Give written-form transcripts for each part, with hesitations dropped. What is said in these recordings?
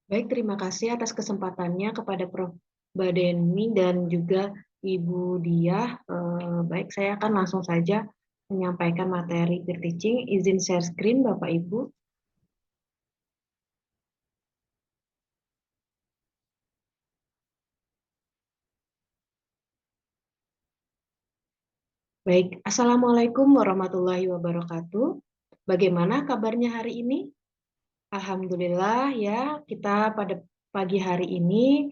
Baik, terima kasih atas kesempatannya kepada Prof. Badeni dan juga Ibu Diah. Baik, saya akan langsung saja menyampaikan materi peer teaching. Izin share screen, Bapak Ibu. Baik, Assalamualaikum warahmatullahi wabarakatuh. Bagaimana kabarnya hari ini? Alhamdulillah ya, kita pada pagi hari ini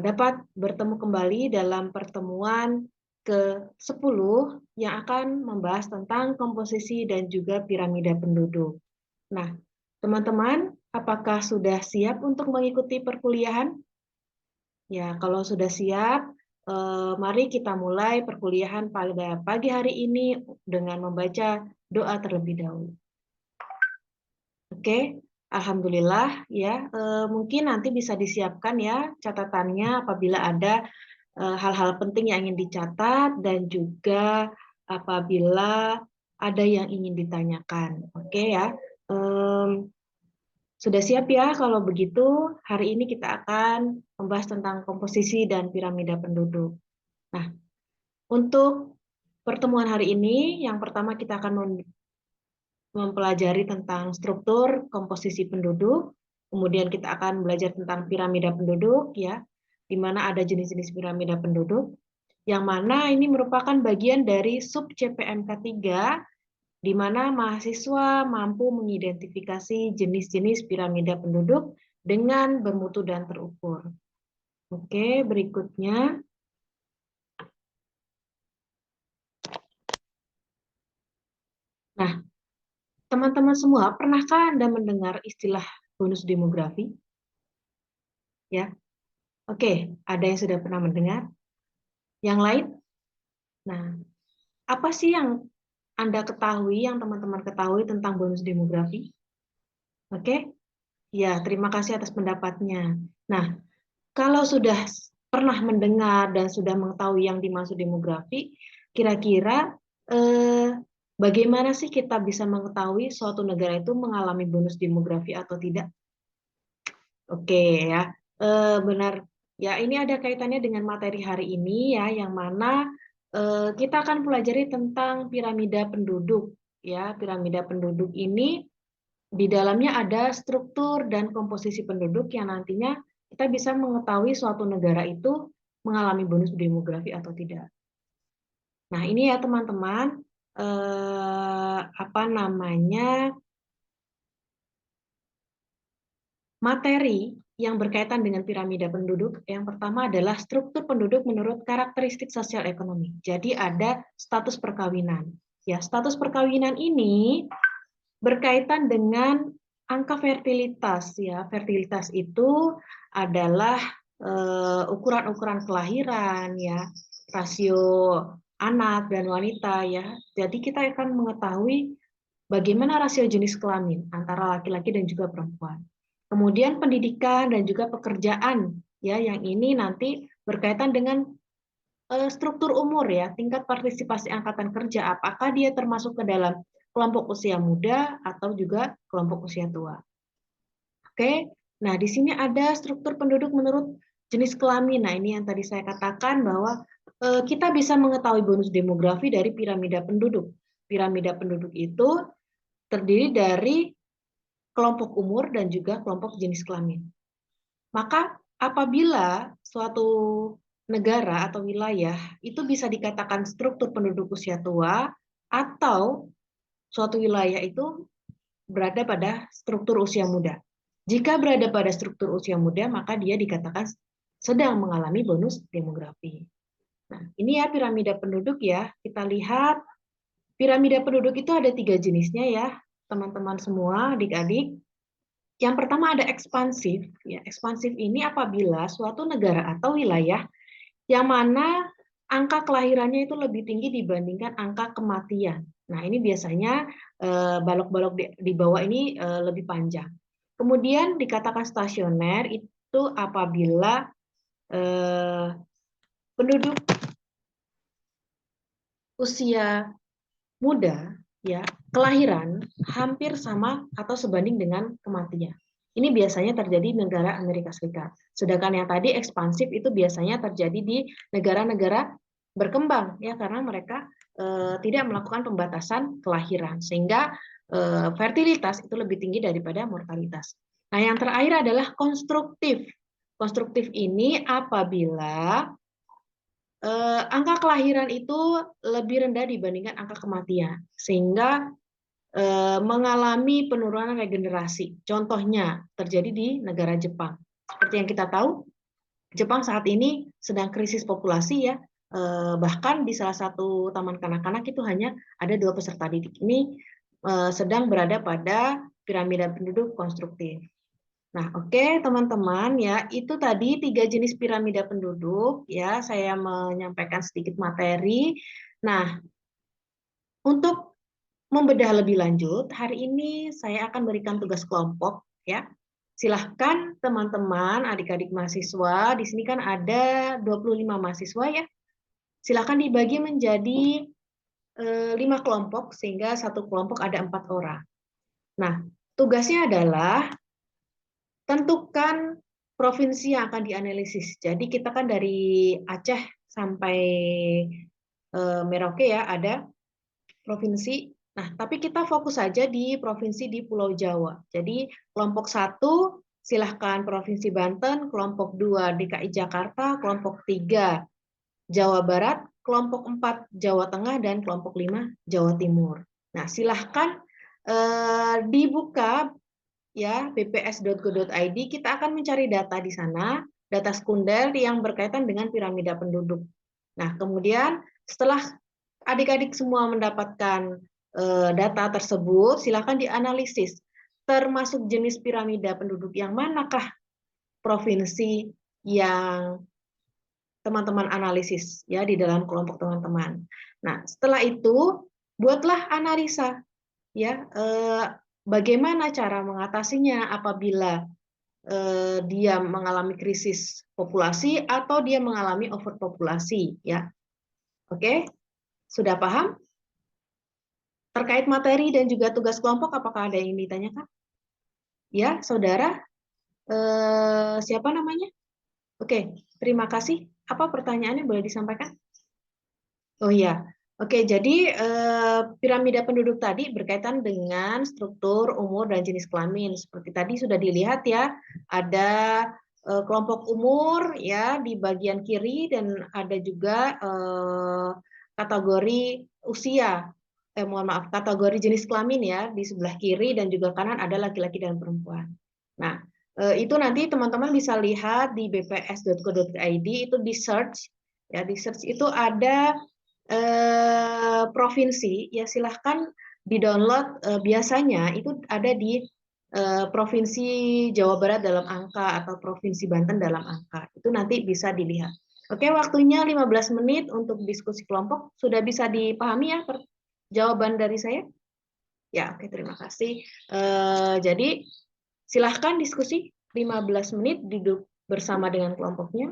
dapat bertemu kembali dalam pertemuan ke-10 yang akan membahas tentang komposisi dan juga piramida penduduk. Nah, teman-teman, apakah sudah siap untuk mengikuti perkuliahan? Ya, kalau sudah siap, mari kita mulai perkuliahan pada pagi hari ini dengan membaca doa terlebih dahulu. Oke, alhamdulillah ya. Mungkin nanti bisa disiapkan ya catatannya apabila ada hal-hal penting yang ingin dicatat dan juga apabila ada yang ingin ditanyakan. Oke ya. Em, sudah siap ya? Kalau begitu, hari ini kita akan membahas tentang komposisi dan piramida penduduk. Nah, untuk pertemuan hari ini, yang pertama kita akan mempelajari tentang struktur komposisi penduduk, kemudian kita akan belajar tentang piramida penduduk, ya, di mana ada jenis-jenis piramida penduduk, yang mana ini merupakan bagian dari sub CPMK 3, di mana mahasiswa mampu mengidentifikasi jenis-jenis piramida penduduk dengan bermutu dan terukur. Oke, berikutnya. Nah, teman-teman semua, pernahkah Anda mendengar istilah bonus demografi? Ya, oke, ada yang sudah pernah mendengar? Yang lain? Nah, apa sih yang Anda ketahui, yang teman-teman ketahui tentang bonus demografi? Oke, ya, terima kasih atas pendapatnya. Nah, kalau sudah pernah mendengar dan sudah mengetahui yang dimaksud demografi, kira-kira bagaimana sih kita bisa mengetahui suatu negara itu mengalami bonus demografi atau tidak? Oke ya, benar. Ya, ini ada kaitannya dengan materi hari ini ya, yang mana kita akan pelajari tentang piramida penduduk. Ya, piramida penduduk ini di dalamnya ada struktur dan komposisi penduduk yang nantinya kita bisa mengetahui suatu negara itu mengalami bonus demografi atau tidak. Nah, ini ya teman-teman, apa namanya, materi yang berkaitan dengan piramida penduduk. Yang pertama adalah struktur penduduk menurut karakteristik sosial ekonomi. Jadi ada status perkawinan. Ya, status perkawinan ini berkaitan dengan angka fertilitas. Ya, fertilitas itu adalah ukuran-ukuran kelahiran, ya, rasio anak dan wanita, ya. Jadi kita akan mengetahui bagaimana rasio jenis kelamin antara laki-laki dan juga perempuan. Kemudian pendidikan dan juga pekerjaan, ya, yang ini nanti berkaitan dengan struktur umur, ya, tingkat partisipasi angkatan kerja, apakah dia termasuk ke dalam kelompok usia muda atau juga kelompok usia tua. Oke, nah di sini ada struktur penduduk menurut jenis kelamin. Nah, ini yang tadi saya katakan bahwa kita bisa mengetahui bonus demografi dari piramida penduduk. Piramida penduduk itu terdiri dari kelompok umur dan juga kelompok jenis kelamin. Maka apabila suatu negara atau wilayah itu bisa dikatakan struktur penduduk usia tua atau suatu wilayah itu berada pada struktur usia muda. Jika berada pada struktur usia muda, maka dia dikatakan sedang mengalami bonus demografi. Nah, ini ya piramida penduduk ya. Kita lihat piramida penduduk itu ada 3 jenisnya ya, teman-teman semua, adik-adik. Yang pertama ada ekspansif. Ya, ekspansif ini apabila suatu negara atau wilayah yang mana angka kelahirannya itu lebih tinggi dibandingkan angka kematian. Nah, ini biasanya balok-balok di bawah ini lebih panjang. Kemudian dikatakan stasioner itu apabila penduduk usia muda, ya, kelahiran hampir sama atau sebanding dengan kematian. Ini biasanya terjadi di negara Amerika Serikat. Sedangkan yang tadi ekspansif itu biasanya terjadi di negara-negara berkembang, ya, karena mereka tidak melakukan pembatasan kelahiran, sehingga fertilitas itu lebih tinggi daripada mortalitas. Nah, yang terakhir adalah konstruktif. Konstruktif ini apabila angka kelahiran itu lebih rendah dibandingkan angka kematian, sehingga mengalami penurunan regenerasi. Contohnya terjadi di negara Jepang. Seperti yang kita tahu, Jepang saat ini sedang krisis populasi, ya. Bahkan di salah satu taman kanak-kanak itu hanya ada 2 peserta didik. Ini sedang berada pada piramida penduduk konstruktif. Nah, oke, teman-teman, ya, itu tadi 3 jenis piramida penduduk, ya. Saya menyampaikan sedikit materi. Nah, untuk membedah lebih lanjut, hari ini saya akan berikan tugas kelompok, ya. Silahkan teman-teman, adik-adik mahasiswa, di sini kan ada 25 mahasiswa, ya. Silahkan dibagi menjadi 5 kelompok, sehingga satu kelompok ada 4 orang. Nah, tugasnya adalah tentukan provinsi yang akan dianalisis. Jadi kita kan dari Aceh sampai Merauke, ya, ada provinsi. Nah, tapi kita fokus saja di provinsi di Pulau Jawa. Jadi kelompok 1 silahkan Provinsi Banten, kelompok 2 DKI Jakarta, kelompok 3 Jawa Barat, kelompok 4 Jawa Tengah, dan kelompok 5 Jawa Timur. Nah, silahkan dibuka, ya, bps.go.id. Kita akan mencari data di sana, data sekunder yang berkaitan dengan piramida penduduk. Nah, kemudian setelah adik-adik semua mendapatkan data tersebut, silakan dianalisis. Termasuk jenis piramida penduduk yang manakah provinsi yang teman-teman analisis, ya, di dalam kelompok teman-teman. Nah, setelah itu buatlah analisa, ya, bagaimana cara mengatasinya apabila dia mengalami krisis populasi atau dia mengalami overpopulasi, ya. Oke, sudah paham? Terkait materi dan juga tugas kelompok, apakah ada yang ditanyakan? Ya, saudara, siapa namanya? Oke, terima kasih. Apa pertanyaannya, boleh disampaikan? Oh iya, oke. Jadi piramida penduduk tadi berkaitan dengan struktur, umur, dan jenis kelamin. Seperti tadi sudah dilihat, ya, ada kelompok umur, ya, di bagian kiri, dan ada juga kategori usia. Mohon maaf, kategori jenis kelamin, ya, di sebelah kiri, dan juga kanan ada laki-laki dan perempuan. Nah, itu nanti teman-teman bisa lihat di bps.go.id, itu di search, ya, di search itu ada provinsi, ya, silahkan di-download. Biasanya itu ada di Provinsi Jawa Barat dalam angka atau Provinsi Banten dalam angka. Itu nanti bisa dilihat. Oke, waktunya 15 menit untuk diskusi kelompok. Sudah bisa dipahami, ya, jawaban dari saya? Ya, oke, terima kasih. Jadi silahkan diskusi 15 menit, duduk bersama dengan kelompoknya.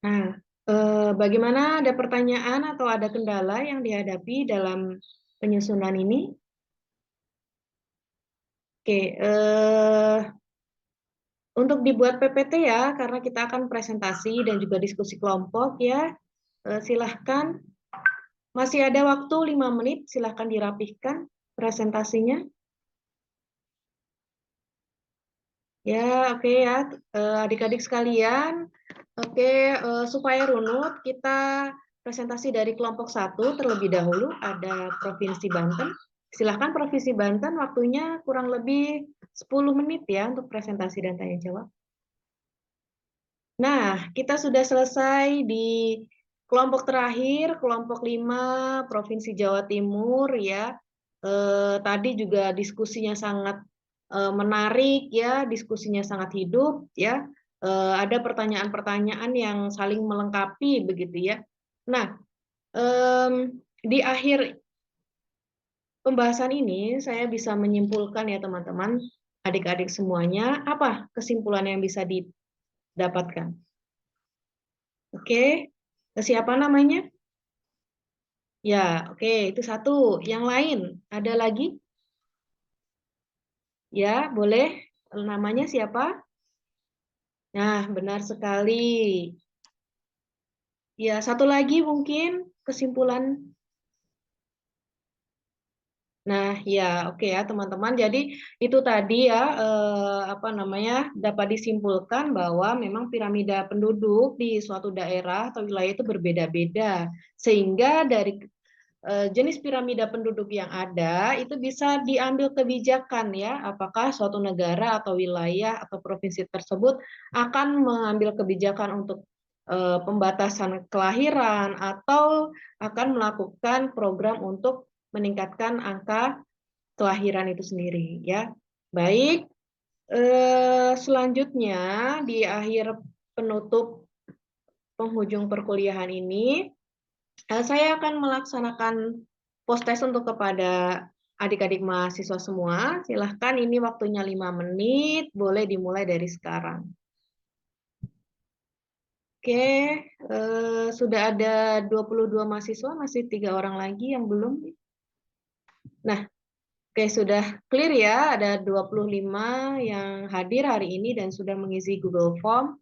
Nah, bagaimana, ada pertanyaan atau ada kendala yang dihadapi dalam penyusunan ini? Oke, untuk dibuat PPT, ya, karena kita akan presentasi dan juga diskusi kelompok, ya, silahkan. Masih ada waktu 5 menit, silahkan dirapihkan presentasinya. Ya, oke, ya, adik-adik sekalian. Oke, supaya runut, kita presentasi dari kelompok 1 terlebih dahulu, ada Provinsi Banten. Silahkan Provinsi Banten, waktunya kurang lebih 10 menit, ya, untuk presentasi dan tanya jawab. Nah, kita sudah selesai di kelompok terakhir, kelompok 5 Provinsi Jawa Timur, ya. Tadi juga diskusinya sangat menarik, ya, diskusinya sangat hidup, ya. Ada pertanyaan-pertanyaan yang saling melengkapi, begitu, ya. Nah, di akhir pembahasan ini saya bisa menyimpulkan, ya, teman-teman, adik-adik semuanya, apa kesimpulan yang bisa didapatkan? Oke, siapa namanya? Ya, oke, itu satu. Yang lain, ada lagi? Ya, boleh. Namanya siapa? Nah, benar sekali. Ya, satu lagi mungkin kesimpulan. Nah, ya, oke ya teman-teman. Jadi itu tadi ya apa namanya dapat disimpulkan bahwa memang piramida penduduk di suatu daerah atau wilayah itu berbeda-beda, sehingga dari jenis piramida penduduk yang ada itu bisa diambil kebijakan ya, apakah suatu negara atau wilayah atau provinsi tersebut akan mengambil kebijakan untuk pembatasan kelahiran atau akan melakukan program untuk meningkatkan angka kelahiran itu sendiri ya. Baik, selanjutnya di akhir penutup penghujung perkuliahan ini saya akan melaksanakan post test untuk kepada adik-adik mahasiswa semua. Silahkan ini waktunya 5 menit, boleh dimulai dari sekarang. Oke, sudah ada 22 mahasiswa, masih 3 orang lagi yang belum. Nah, oke sudah clear ya, ada 25 yang hadir hari ini dan sudah mengisi Google Form.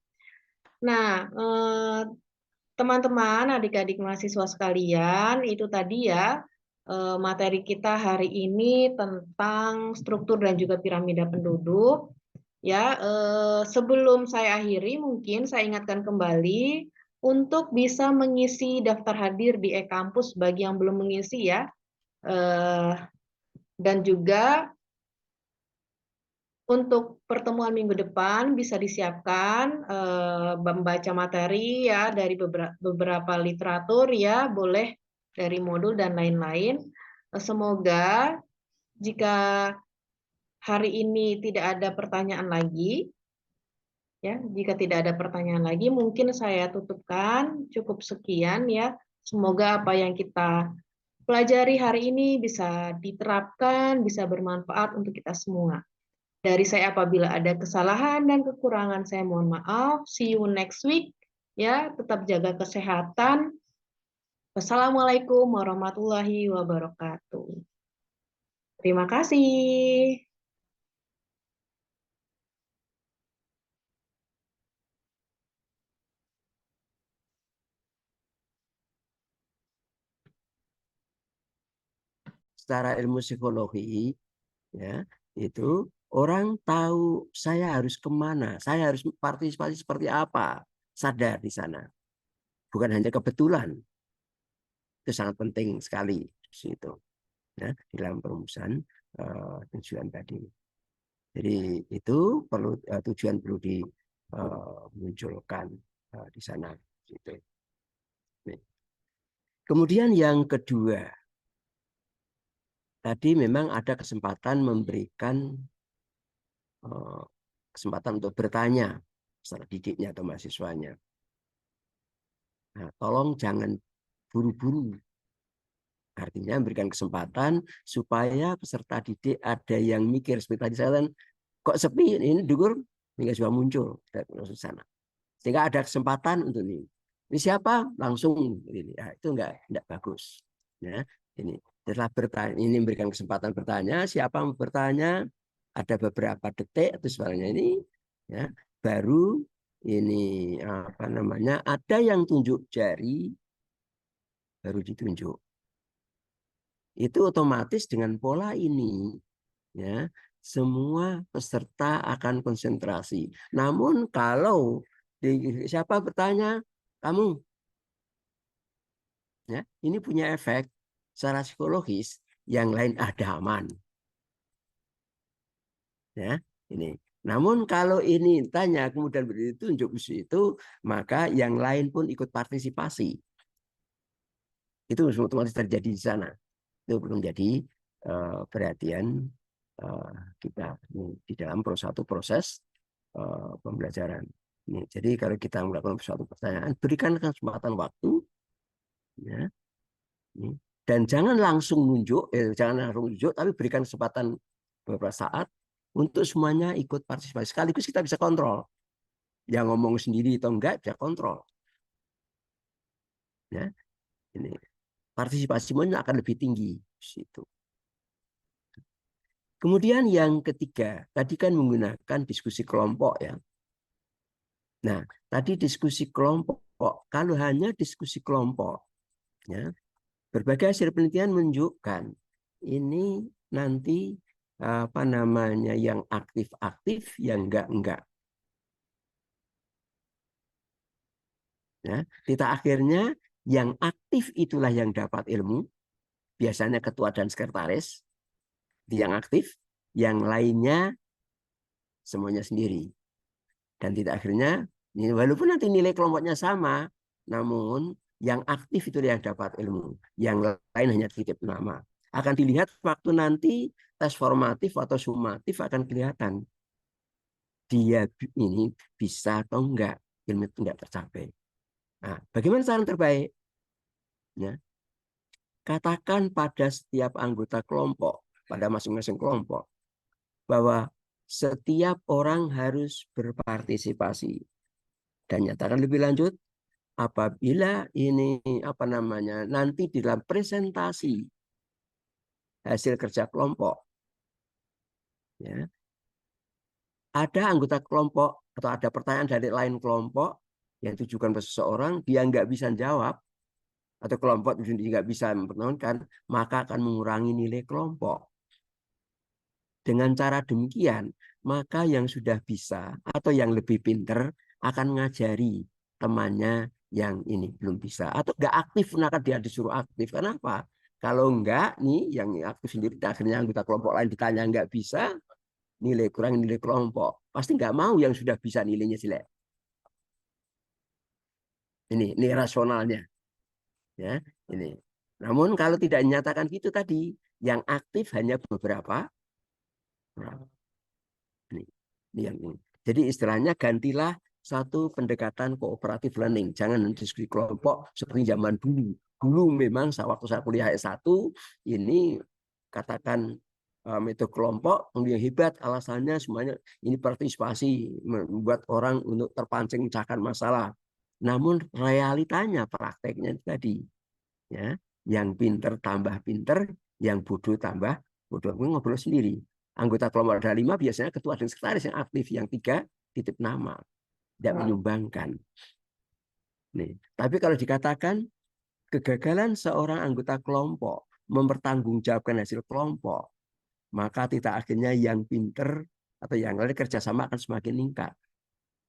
Nah, teman-teman, adik-adik mahasiswa sekalian, itu tadi ya materi kita hari ini tentang struktur dan juga piramida penduduk. Ya, sebelum saya akhiri, mungkin saya ingatkan kembali untuk bisa mengisi daftar hadir di e-kampus bagi yang belum mengisi ya, dan juga untuk pertemuan minggu depan bisa disiapkan membaca materi ya dari beberapa literatur ya, boleh dari modul dan lain-lain. Semoga jika hari ini tidak ada pertanyaan lagi, ya, jika tidak ada pertanyaan lagi, mungkin saya tutupkan cukup sekian ya. Semoga apa yang kita pelajari hari ini bisa diterapkan, bisa bermanfaat untuk kita semua. Dari saya apabila ada kesalahan dan kekurangan saya mohon maaf. See you next week. Ya, tetap jaga kesehatan. Wassalamualaikum warahmatullahi wabarakatuh. Terima kasih. Secara ilmu psikologi, ya, itu orang tahu saya harus kemana, saya harus partisipasi seperti apa, sadar di sana. Bukan hanya kebetulan, itu sangat penting sekali di situ, ya, dalam perumusan tujuan tadi. Jadi itu perlu tujuan perlu dimunculkan di sana. Gitu. Kemudian yang kedua, tadi memang ada kesempatan memberikan kesempatan untuk bertanya peserta didiknya atau mahasiswanya. Nah, tolong jangan buru-buru. Artinya memberikan kesempatan supaya peserta didik ada yang mikir. Seperti tadi saya kok sepi ini dukur hingga sudah muncul dari sana. Sehingga ada kesempatan untuk ini. Ini siapa? Langsung ini. Ya, itu enggak bagus. Ya, ini setelah bertanya, ini memberikan kesempatan bertanya, siapa yang bertanya, ada beberapa detik atau sebagainya ini, ya, baru ini apa namanya, ada yang tunjuk jari, baru ditunjuk. Itu otomatis dengan pola ini, ya, semua peserta akan konsentrasi. Namun kalau siapa bertanya, kamu, ya, ini punya efek secara psikologis, yang lain ada aman, ya, ini. Namun kalau ini tanya kemudian ditunjuk itu, maka yang lain pun ikut partisipasi. Itu otomatis terjadi di sana. Itu belum jadi perhatian kita di dalam satu proses pembelajaran. Ini, jadi kalau kita melakukan suatu pertanyaan, berikan kesempatan waktu, ya, ini. Dan jangan langsung nunjuk, jangan langsung nunjuk, tapi berikan kesempatan beberapa saat untuk semuanya ikut partisipasi. Sekaligus kita bisa kontrol. Yang ngomong sendiri atau enggak bisa kontrol. Ya, ini partisipasinya akan lebih tinggi situ. Kemudian yang ketiga, tadi kan menggunakan diskusi kelompok ya. Nah, tadi diskusi kelompok, kalau hanya diskusi kelompok, ya, berbagai hasil penelitian menunjukkan ini nanti apa namanya yang aktif-aktif, yang enggak. Ya, kita akhirnya yang aktif itulah yang dapat ilmu, biasanya ketua dan sekretaris, yang aktif, yang lainnya semuanya sendiri. Dan tidak akhirnya, walaupun nanti nilai kelompoknya sama, namun yang aktif itu yang dapat ilmu, yang lain hanya titip nama. Akan dilihat waktu nanti tes formatif atau sumatif akan kelihatan dia ini bisa atau enggak, ilmu itu enggak tercapai. Nah, bagaimana cara terbaik? Ya, katakan pada setiap anggota kelompok, pada masing-masing kelompok, bahwa setiap orang harus berpartisipasi. Dan nyatakan lebih lanjut, apabila ini apa namanya nanti di dalam presentasi hasil kerja kelompok, ya, ada anggota kelompok atau ada pertanyaan dari lain kelompok yang ditujukan ke seseorang, dia nggak bisa jawab atau kelompok itu nggak bisa mempertahankan, maka akan mengurangi nilai kelompok. Dengan cara demikian, maka yang sudah bisa atau yang lebih pinter akan mengajari temannya yang ini belum bisa. Atau nggak aktif, maka dia disuruh aktif. Kenapa? Kalau enggak, nih yang aktif sendiri, akhirnya anggota kelompok lain ditanya nggak bisa, nilai kurang nilai kelompok. Pasti nggak mau yang sudah bisa nilainya jelek. Ini rasionalnya. Ya, ini. Namun kalau tidak dinyatakan gitu tadi, yang aktif hanya beberapa. Ini yang ini. Jadi istilahnya gantilah satu pendekatan kooperatif learning. Jangan diskusi kelompok seperti zaman dulu. Dulu memang waktu saya kuliah S1, ini katakan metode kelompok yang hebat, alasannya semuanya ini partisipasi, membuat orang untuk terpancing memecahkan masalah. Namun realitanya, prakteknya tadi, ya, yang pinter tambah pinter, yang bodoh tambah bodoh. Gue ngobrol sendiri. Anggota kelompok ada 5, biasanya ketua dan sekretaris yang aktif, yang 3 titip nama, tidak menyumbangkan. Nih, tapi kalau dikatakan kegagalan seorang anggota kelompok mempertanggungjawabkan hasil kelompok, maka tidak akhirnya yang pinter atau yang lain kerjasama akan semakin meningkat.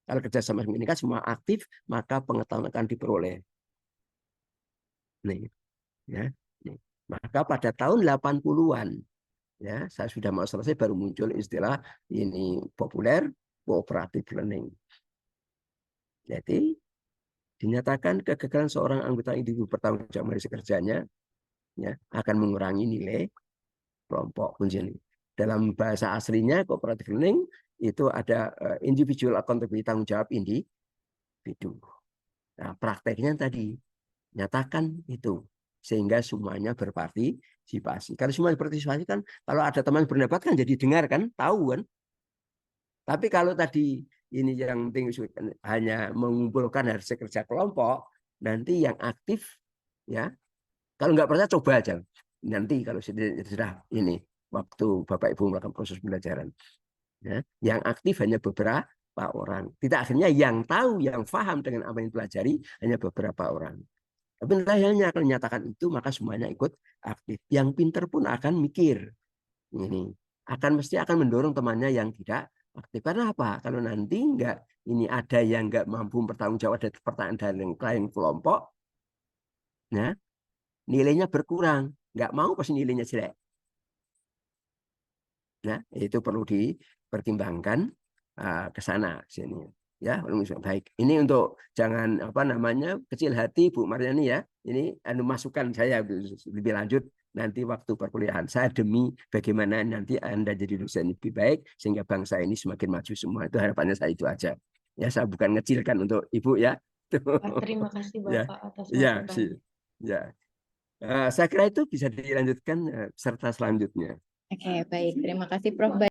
Kalau kerjasama semakin meningkat, semua aktif, maka pengetahuan akan diperoleh. Nih, ya. Nih. Maka pada tahun 80-an, ya, saya sudah mau selesai baru muncul istilah ini populer, cooperative learning. Jadi dinyatakan kegagalan seorang anggota individu bertanggung jawab dari kerjanya, ya, akan mengurangi nilai kelompok kunci. Dalam bahasa aslinya cooperative learning itu ada individual accountability, tanggung jawab individu. Nah, prakteknya tadi nyatakan itu sehingga semuanya berpartisipasi. Kalau semua berpartisipasi kan, kalau ada teman berpendapat kan jadi dengar kan, tahu kan. Tapi kalau tadi ini yang penting hanya mengumpulkan hasil kerja kelompok, nanti yang aktif, ya, kalau nggak percaya coba aja. Nanti kalau sudah ini waktu Bapak Ibu melakukan proses pembelajaran, ya, yang aktif hanya beberapa orang. Tidak akhirnya yang tahu, yang paham dengan apa yang dipelajari hanya beberapa orang. Tapi nilainya akan menyatakan itu, maka semuanya ikut aktif. Yang pinter pun akan mikir. Ini mesti akan mendorong temannya yang tidak aktif. Karena apa? Kalau nanti ini ada yang nggak mampu bertanggung jawab ada pertanyaan dari klien kelompok, ya, nilainya berkurang. Nggak mau pasti nilainya jelek. Nah, itu perlu dipertimbangkan ke sana sini. Ya, baik. Ini untuk jangan apa namanya kecil hati Bu Mariani ya. Ini masukan saya lebih lanjut nanti waktu perkuliahan. Saya demi bagaimana nanti Anda jadi dosen lebih baik sehingga bangsa ini semakin maju semua. Itu harapannya saya itu aja. Ya, saya bukan ngecilkan untuk Ibu ya. Terima kasih Ya, Bapak atas ya sih. masukannya. Ya. Saya kira itu bisa dilanjutkan serta selanjutnya. Oke, baik. Terima kasih Prof.